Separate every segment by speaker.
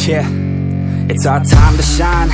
Speaker 1: Yeah, it's our time to shine.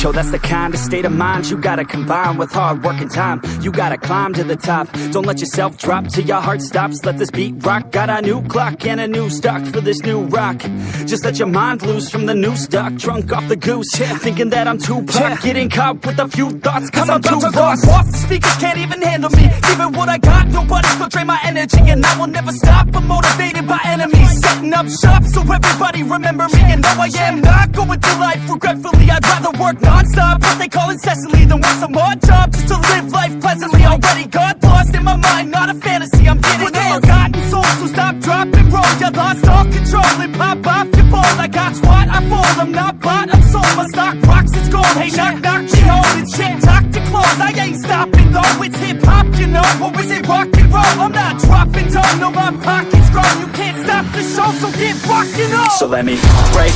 Speaker 1: Yo, that's the kind of state of mind you gotta combine with hard work and time. You gotta climb to the top. Don't let yourself drop till your heart stops. Let this beat rock. Got a new clock and a new stock for this new rock. Just let your mind loose from the new stock. Drunk off the goose, thinking that I'm too pop. Getting caught with a few thoughts cause I'm too lost. Off the speakers can't even handle me. Giving what I got, nobody's gonna drain my energy. And I will never stop, I'm motivated by enemies. Setting up shop so everybody remember me. And no, I am not going through life regretfully. I'd rather work non-stop, what they call incessantly, than work some odd job just to live life pleasantly. Already got lost in my mind, not a fantasy, I'm getting with a forgotten soul. So stop, drop, and roll. You lost all control and pop off your ball. I got squat, I fall, I'm not bought, I'm sold. My stock rocks, it's gold. Hey, knock, knock, me home. It's shit, talk to close. I ain't stopping though, it's hip-hop, you know. Or is it rock and roll? I'm not dropping down, no, my pocket's grown. You can't stop the show, so get rockin' on.
Speaker 2: So let me break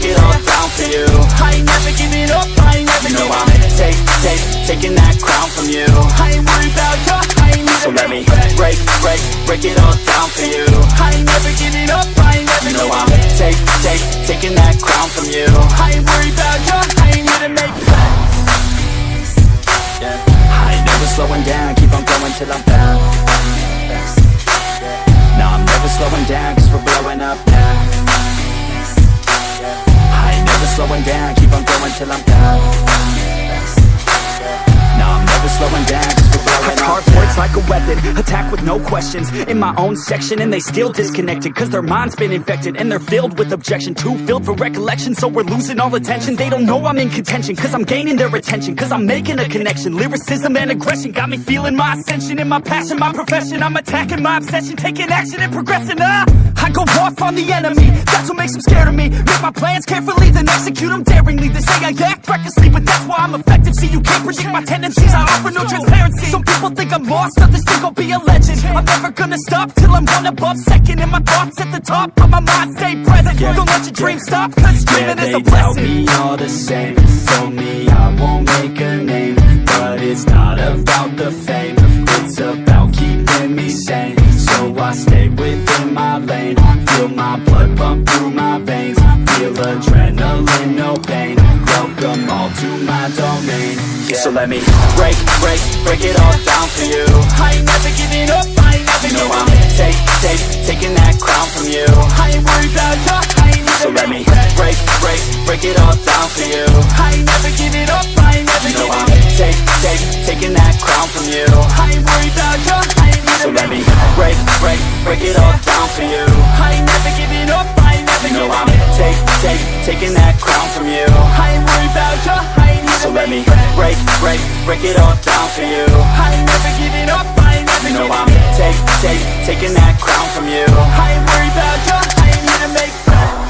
Speaker 2: it all down for you.
Speaker 1: I ain't never giving up, I ain't never
Speaker 2: You know
Speaker 1: giving
Speaker 2: I'm taking that crown from you.
Speaker 1: I ain't worried about you, I ain't never
Speaker 2: So let me break it all down for you.
Speaker 1: I ain't never giving up, I ain't never
Speaker 2: You know
Speaker 1: giving
Speaker 2: I'm taking that crown from you.
Speaker 1: I ain't worried about you, I ain't here to make
Speaker 2: I ain't never slowing down, keep on going till I'm found. No, I'm never slowing down, cause we're blowing up now. I ain't never slowing down, keep on going till I'm down. No, I'm never slowing down, cause we're blowing up.
Speaker 1: hard words like a weapon, attack with no questions. In my own section and they still disconnected, cause their mind's been infected and they're filled with objection. Too filled for recollection, so we're losing all attention. They don't know I'm in contention, cause I'm gaining their attention, cause I'm making a connection. Lyricism and aggression got me feeling my ascension. In my passion, my profession, I'm attacking my obsession, taking action and progressing. I go off on the enemy, that's what makes them scared of me. Make my plans carefully, then execute them daringly. They say I act recklessly, but that's why I'm effective. See, you can't predict my tendencies, I offer no transparency. Some people think I'm lost, others think I'll be a legend. I'm never gonna stop till I'm one above second. And my thoughts at the top, but my mind stay present. Don't let your dreams stop, cause dreaming is a blessing.
Speaker 2: They tell me all the same, told me I won't make a name. But it's not about the fame, it's about keeping me sane. So I stay within my lane, feel my blood pump through my veins. Feel adrenaline, no pain, welcome all to my domain. So let me break it all down for you.
Speaker 1: I ain't never giving up, I ain't never
Speaker 2: You know
Speaker 1: giving
Speaker 2: I'm
Speaker 1: up.
Speaker 2: taking that crown from you.
Speaker 1: I ain't worried about you, I ain't never
Speaker 2: So let me break it all down for you.
Speaker 1: I ain't never giving up, I ain't never
Speaker 2: You know
Speaker 1: giving
Speaker 2: I'm
Speaker 1: up.
Speaker 2: taking that crown from you.
Speaker 1: I ain't worried about you, I ain't never
Speaker 2: So let me break it all down for you.
Speaker 1: I ain't never giving up, I ain't never
Speaker 2: You know
Speaker 1: giving
Speaker 2: I'm
Speaker 1: up.
Speaker 2: taking that crown from you.
Speaker 1: I ain't worried about you, I ain't never
Speaker 2: So let me
Speaker 1: break.
Speaker 2: break it all down for you.
Speaker 1: I ain't never giving up, I ain't never
Speaker 2: You know
Speaker 1: giving
Speaker 2: I'm
Speaker 1: up.
Speaker 2: taking that crown from you.
Speaker 1: I ain't worried about you, I ain't here to make friends.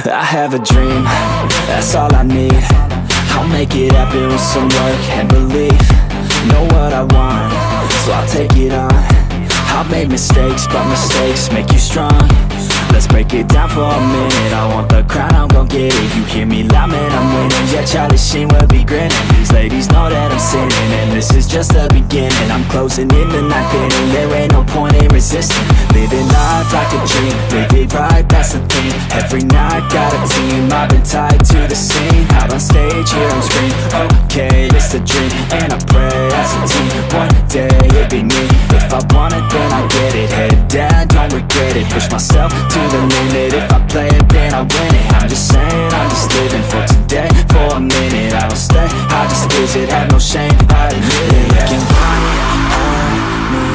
Speaker 2: I have a dream, that's all I need. I'll make it happen with some work and belief. Know what I want, so I'll take it on. I've made mistakes, but mistakes make you strong. Let's break it down for a minute. I want the crown, I'm gon' get it. You hear me loud, man, I'm winning. Yeah, Charlie Sheen will be grinning. These ladies know that I'm sinning, and this is just the beginning. I'm closing in the ninth inning, there ain't no point in resisting. Living life like a dream, live it right, that's the thing. Every night, got a team, I've been tied to the scene. Out on stage, hear them scream, okay, it's a dream. And I pray as a team, one day it'll be me. If I want it, then I get it. Head down, don't regret it. Push myself to the limit. If I play it, then I win it. I'm just saying, I'm just living for today. For a minute, I don't stay, I just visit. Have no shame, I admit it. Looking right at me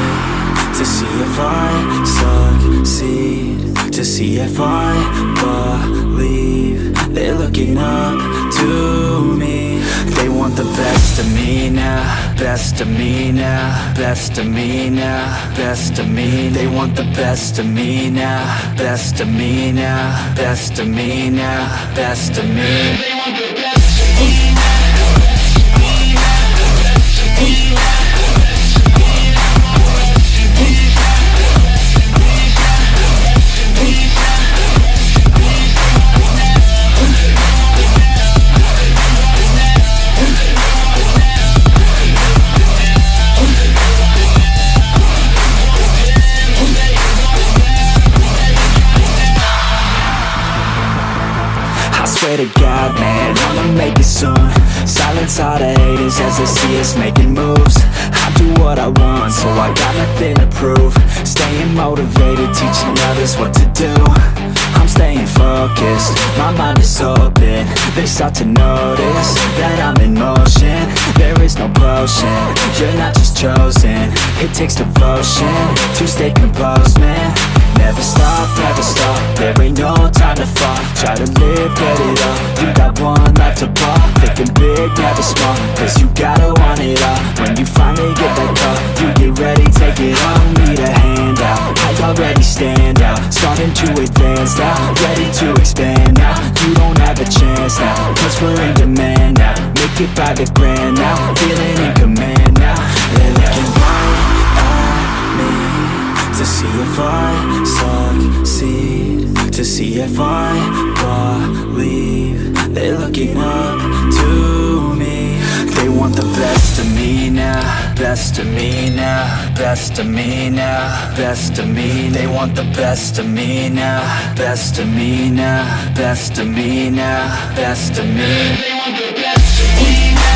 Speaker 2: to see if I succeed, to see if I believe. They're looking up to to me. They want the best of me now, best of me now, best of me now, best of me. They want the best of me now, best of me now, best of me now, best of me. They want the best of me now. Swear to God, man, I'ma make it soon. Silence all the haters as they see us making moves. I do what I want, so I got nothing to prove. Staying motivated, teaching others what to do. I'm staying focused, my mind is open. They start to notice that I'm in motion. There is no potion, you're not just chosen. It takes devotion to stay composed, man. Never stop, there ain't no time to fall. Try to live, get it up, you got one life to pop. Thinking big, never small, cause you gotta want it all. When you finally get that call, you get ready, take it on. Need a hand out, I already stand out. Starting to advance now, ready to expand now. You don't have a chance now, cause we're in demand now. Make it by the grand now, feeling in command now. They're looking right at me to see if I succeed, to see if I believe. They're looking up to me. They want the best of me now, best of me now, best of me now, best of me. They want the best of me now, best of me now, best of me now, best of me. They want the best of me now.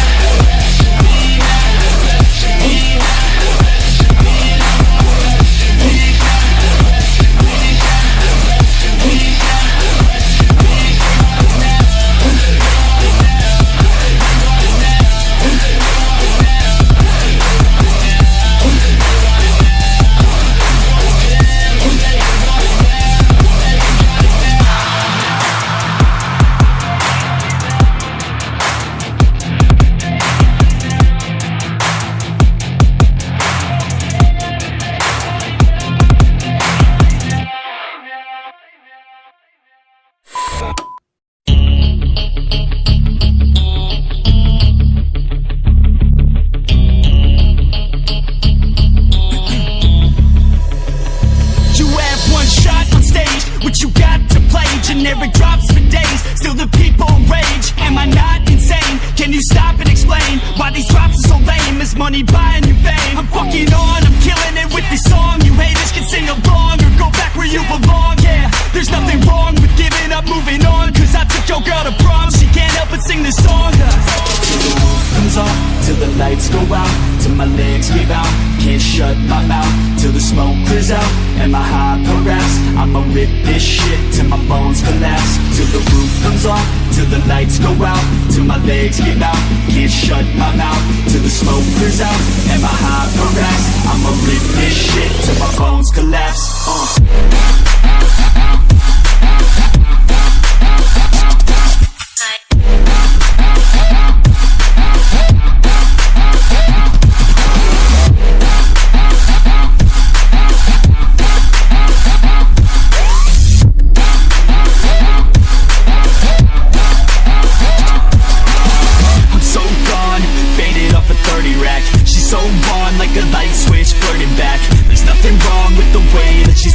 Speaker 1: Money buying you fame. I'm fucking on, I'm killing it with this song. You haters can sing along or go back where you belong. Yeah, there's nothing wrong with giving up, moving on. Cause I took your girl to prom, she can't help but sing this song. Till the roof comes off, till the lights go out, till my legs give out, can't shut my mouth, till the smoke clears out, and my heart harass. I'ma rip this shit till my bones collapse. Till the roof comes off, till the lights go out, till my legs give out, can't shut my mouth, till the smoke clears out, and my heart harass. I'ma rip this shit till my bones collapse. Like a light switch, flirting back. There's nothing wrong with the way that she's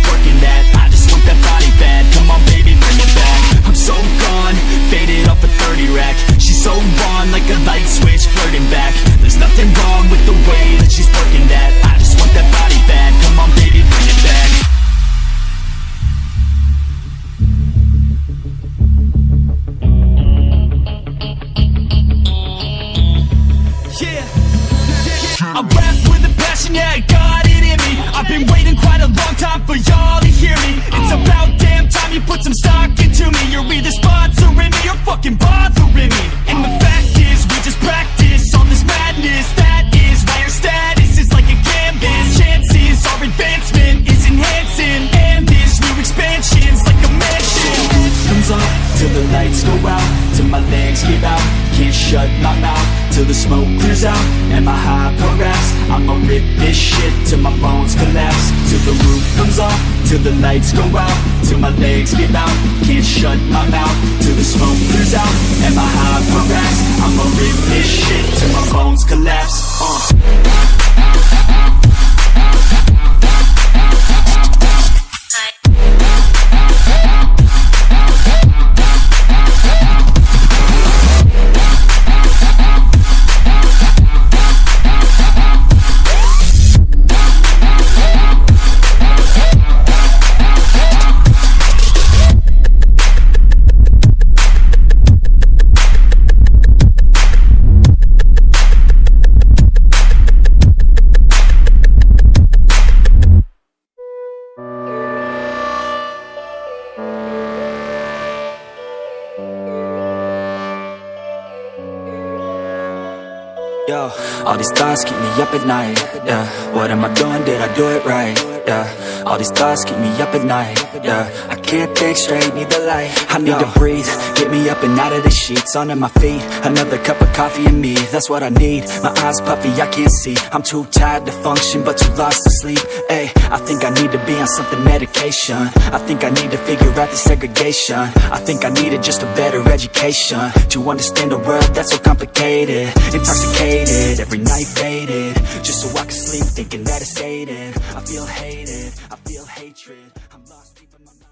Speaker 2: till the lights go out, till my legs give out. Can't shut my mouth till the smoke clears out. And my hyper-raps, I'ma rip this shit till my bones collapse. Till the roof comes off, till the lights go out, till my legs give out. Can't shut my mouth till the smoke clears out. And my hyper-raps, I'ma rip this shit till my bones collapse. Yo, all these thoughts keep me up at night, yeah. What am I doing, did I do it right, yeah. All these thoughts keep me up at night, yeah. I can't think straight, need the light. I need to breathe, get me up and out of the sheets. Onto my feet, another cup of coffee and me. That's what I need, my eyes puffy, I can't see. I'm too tired to function, but too lost to sleep. Ay, I think I need to be on something medication. I think I need to figure out the segregation. I think I needed just a better education to understand a world that's so complicated. Intoxicated, every night faded, just so I can sleep thinking that it's hated. I feel hated, I feel hatred, I'm lost deep in my mind.